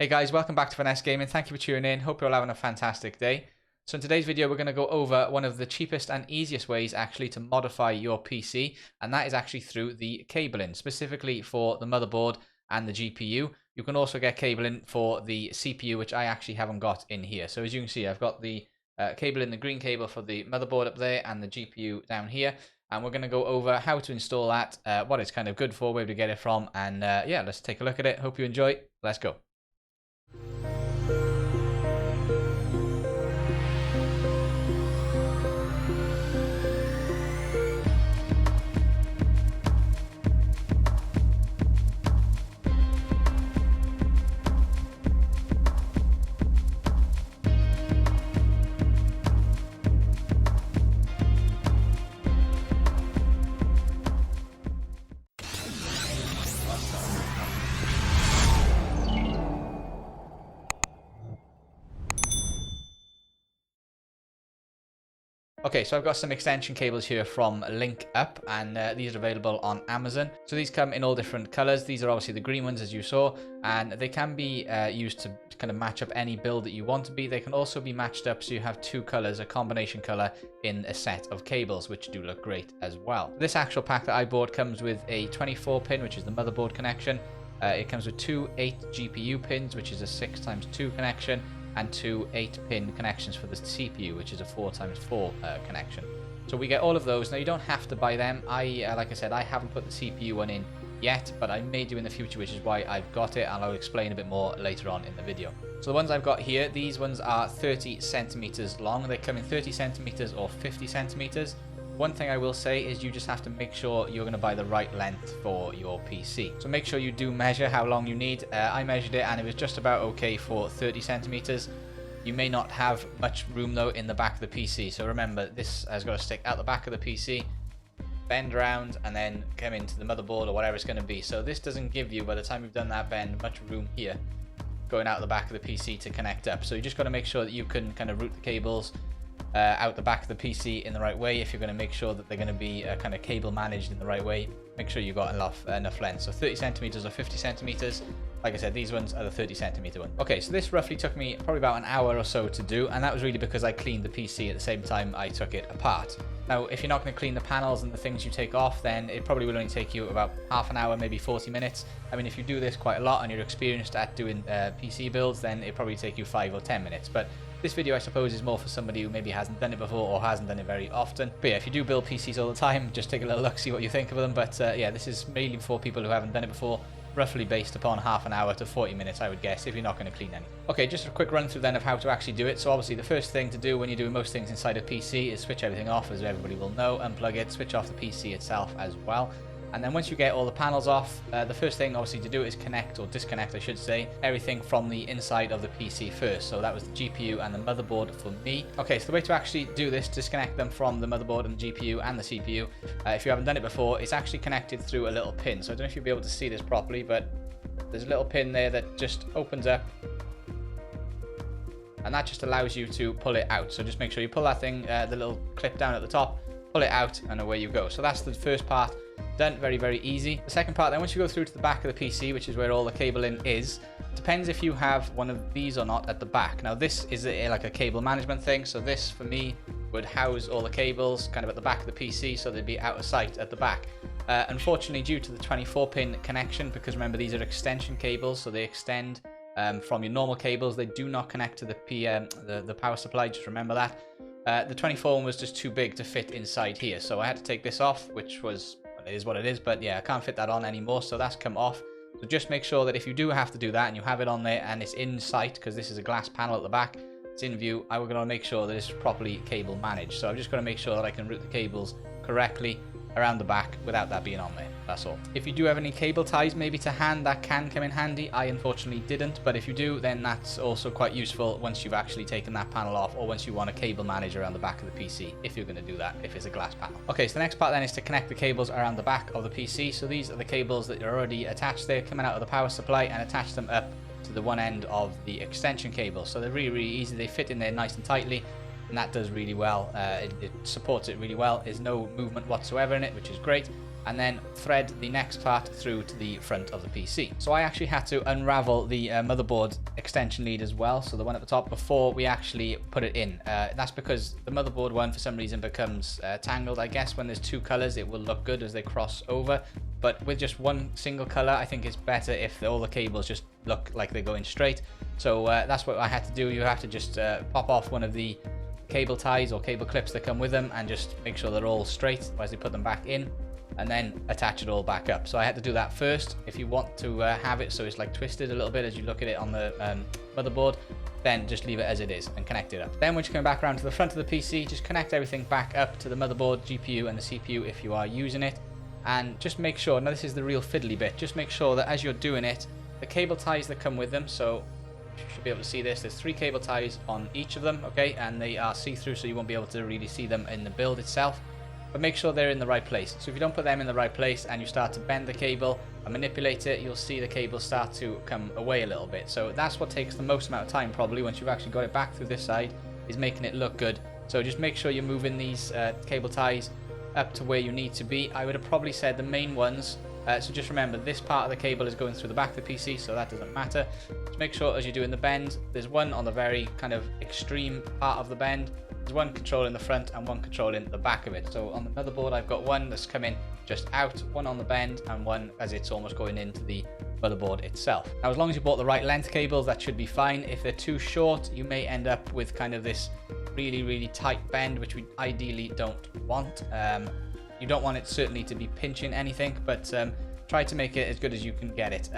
Hey guys, welcome back to Finesse Gaming. Thank you for tuning in. Hope you're all having a fantastic day. So in today's video, we're going to go over one of the cheapest and easiest ways actually to modify your PC, and that is actually through the cabling, specifically for the motherboard and the GPU. You can also get cabling for the CPU, which I actually haven't got in here. So as you can see, I've got the cable in the green cable for the motherboard up there and the GPU down here. And we're going to go over how to install that, what it's kind of good for, where to get it from, and yeah, let's take a look at it. Hope you enjoy. Let's go. Okay, so I've got some extension cables here from Link Up, and these are available on Amazon. So these come in all different colors. These are obviously the green ones, as you saw, and they can be used to kind of match up any build that you want to be. They can also be matched up so you have two colors, a combination color in a set of cables, which do look great as well. This actual pack that I bought comes with a 24 pin, which is the motherboard connection. It comes with two 8 GPU pins, which is a 6x2 connection, and two 8-pin connections for the CPU, which is a 4x4 connection. So we get all of those. Now you don't have to buy them. Like I said, I haven't put the CPU one in yet, but I may do in the future, which is why I've got it, and I'll explain a bit more later on in the video. So the ones I've got here, these ones are 30 centimeters long. They come in 30 centimeters or 50 centimeters. One thing I will say is you just have to make sure you're going to buy the right length for your PC. So make sure you do measure how long you need. I measured it and it was just about okay for 30 centimeters. You may not have much room though in the back of the PC. So remember, this has got to stick out the back of the PC, bend around, and then come into the motherboard or whatever it's going to be. So this doesn't give you, by the time you've done that bend, much room here going out the back of the PC to connect up. So you just got to make sure that you can kind of route the cables out the back of the PC in the right way. If you're going to make sure that they're going to be kind of cable managed in the right way, make sure you've got enough length. So 30 centimeters or 50 centimeters. Like I said, these ones are the 30 centimeter one. Okay, so this roughly took me probably about an hour or so to do, and that was really because I cleaned the PC at the same time I took it apart. Now, if you're not going to clean the panels and the things you take off, then it probably will only take you about half an hour, maybe 40 minutes. I mean, if you do this quite a lot and you're experienced at doing PC builds, then it probably take you 5 or 10 minutes. But this video, I suppose, is more for somebody who maybe hasn't done it before or hasn't done it very often. But yeah, if you do build PCs all the time, just take a little look, see what you think of them. But yeah, this is mainly for people who haven't done it before, roughly based upon half an hour to 40 minutes, I would guess, if you're not going to clean any. Okay, just a quick run through then of how to actually do it. So obviously the first thing to do when you're doing most things inside a PC is switch everything off, as everybody will know, unplug it, switch off the PC itself as well. And then once you get all the panels off, the first thing obviously to do is connect, or disconnect I should say, everything from the inside of the PC first. So that was the GPU and the motherboard for me. Okay, so the way to actually do this, disconnect them from the motherboard and the GPU and the CPU, if you haven't done it before, it's actually connected through a little pin. So I don't know if you'll be able to see this properly, but there's a little pin there that just opens up, and that just allows you to pull it out. So just make sure you pull that thing, the little clip down at the top, pull it out, and away you go. So that's the first part done. Very easy. The second part then, once you go through to the back of the PC, which is where all the cabling is, depends if you have one of these or not at the back. Now this is like a cable management thing, so this for me would house all the cables kind of at the back of the PC, so they'd be out of sight at the back. Unfortunately, due to the 24-pin connection, because remember these are extension cables, so they extend from your normal cables, they do not connect to the power supply, just remember that. The 24 one was just too big to fit inside here, so I had to take this off, which was, it is what it is, but yeah, I can't fit that on anymore, so that's come off. So just make sure that if you do have to do that and you have it on there and it's in sight, because this is a glass panel at the back, it's in view, I'm going to make sure that it's properly cable managed. So I've just got to make sure that I can route the cables correctly around the back without that being on there. That's all. If you do have any cable ties maybe to hand, that can come in handy. I unfortunately didn't, but if you do, then that's also quite useful once you've actually taken that panel off, or once you want a cable manage around the back of the PC, if you're going to do that, if it's a glass panel. Okay, so the next part then is to connect the cables around the back of the PC. So these are the cables that are already attached there, coming out of the power supply, and attach them up to the one end of the extension cable. So they're really easy. They fit in there nice and tightly, and that does really well. It supports it really well. There's no movement whatsoever in it, which is great. and then thread the next part through to the front of the PC. So I actually had to unravel the motherboard extension lead as well, so the one at the top, before we actually put it in. That's because the motherboard one for some reason becomes tangled. I guess when there's two colors it will look good as they cross over, but with just one single color I think it's better if all the cables just look like they're going straight. So that's what I had to do. You have to just pop off one of the cable ties or cable clips that come with them and just make sure they're all straight as they put them back in, and then attach it all back up. So I had to do that first. If you want to have it so it's like twisted a little bit as you look at it on the motherboard, then just leave it as it is and connect it up. Then once you come back around to the front of the PC, just connect everything back up to the motherboard, GPU and the CPU if you are using it, and just make sure, now this is the real fiddly bit, just make sure that as you're doing it, the cable ties that come with them, so you should be able to see this, there's 3 cable ties on each of them, okay, and they are see-through, so you won't be able to really see them in the build itself. But make sure they're in the right place. So if you don't put them in the right place and you start to bend the cable and manipulate it, you'll see the cable start to come away a little bit. So that's what takes the most amount of time probably once you've actually got it back through this side, is making it look good. So just make sure you're moving these cable ties up to where you need to be. I would have probably said the main ones. So just remember, this part of the cable is going through the back of the PC, so that doesn't matter. Just make sure as you're doing the bend, there's one on the very kind of extreme part of the bend. There's one controlling the front and one controlling the back of it. So on the motherboard, I've got one that's coming just out, one on the bend, and one as it's almost going into the motherboard itself. Now, as long as you bought the right length cables, that should be fine. If they're too short, you may end up with kind of this really tight bend, which we ideally don't want. You don't want it certainly to be pinching anything, but try to make it as good as you can get it.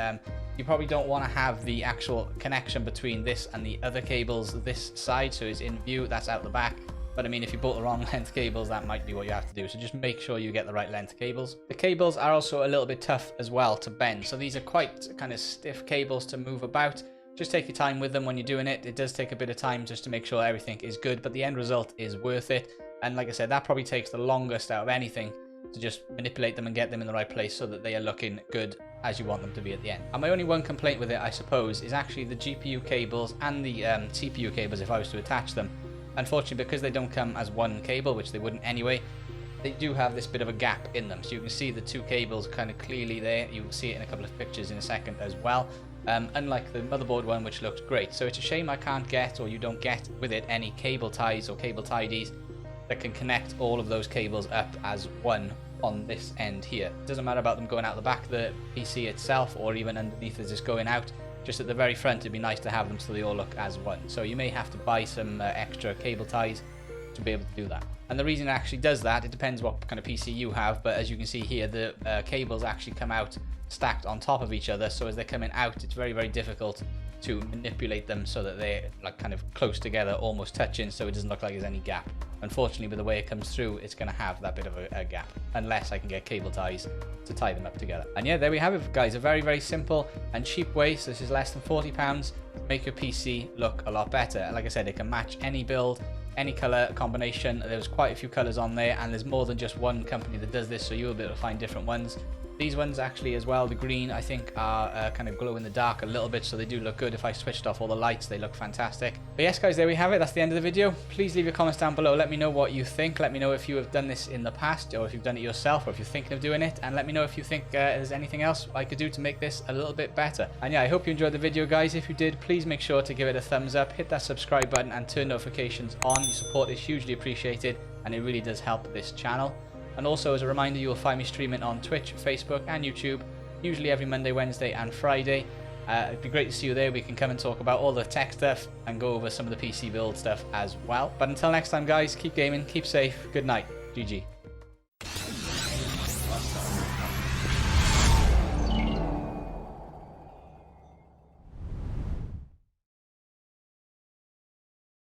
You probably don't want to have the actual connection between this and the other cables this side, so it's in view, that's out the back. But I mean, if you bought the wrong length cables, that might be what you have to do. So just make sure you get the right length cables. The cables are also a little bit tough as well to bend. So these are quite kind of stiff cables to move about. Just take your time with them when you're doing it. It does take a bit of time just to make sure everything is good, but the end result is worth it. And like I said, that probably takes the longest out of anything, to just manipulate them and get them in the right place so that they are looking good as you want them to be at the end. And my only one complaint with it, I suppose, is actually the GPU cables and the CPU cables if I was to attach them. Unfortunately, because they don't come as one cable, which they wouldn't anyway, they do have this bit of a gap in them. So you can see the 2 cables kind of clearly there. You will see it in a couple of pictures in a second as well. Unlike the motherboard one, which looks great. So it's a shame I can't get, or you don't get with it, any cable ties or cable tidies that can connect all of those cables up as one on this end here. It doesn't matter about them going out the back of the PC itself or even underneath as it's going out. Just at the very front, it'd be nice to have them so they all look as one. So you may have to buy some extra cable ties to be able to do that. And the reason it actually does that, it depends what kind of PC you have, but as you can see here, the cables actually come out stacked on top of each other, so as they're coming out, it's very difficult to manipulate them so that they're like kind of close together, almost touching, so it doesn't look like there's any gap. Unfortunately, with the way it comes through, it's going to have that bit of a gap, unless I can get cable ties to tie them up together. And yeah, there we have it, guys. A very simple and cheap way, so this is less than £40, to make your PC look a lot better. And like I said, it can match any build, any color combination. There's quite a few colors on there, and there's more than just one company that does this, so you'll be able to find different ones. These ones actually as well, the green, I think are kind of glow in the dark a little bit, so they do look good. If I switched off all the lights, they look fantastic. But yes, guys, there we have it. That's the end of the video. Please leave your comments down below. Let me know what you think. Let me know if you have done this in the past, or if you've done it yourself, or if you're thinking of doing it. And let me know if you think there's anything else I could do to make this a little bit better. And yeah, I hope you enjoyed the video, guys. If you did, please make sure to give it a thumbs up, hit that subscribe button, and turn notifications on. Your support is hugely appreciated, and it really does help this channel. And also, as a reminder, you will find me streaming on Twitch, Facebook, and YouTube, usually every Monday, Wednesday, and Friday. It'd be great to see you there. We can come and talk about all the tech stuff and go over some of the PC build stuff as well. But until next time, guys, keep gaming, keep safe, good night, GG.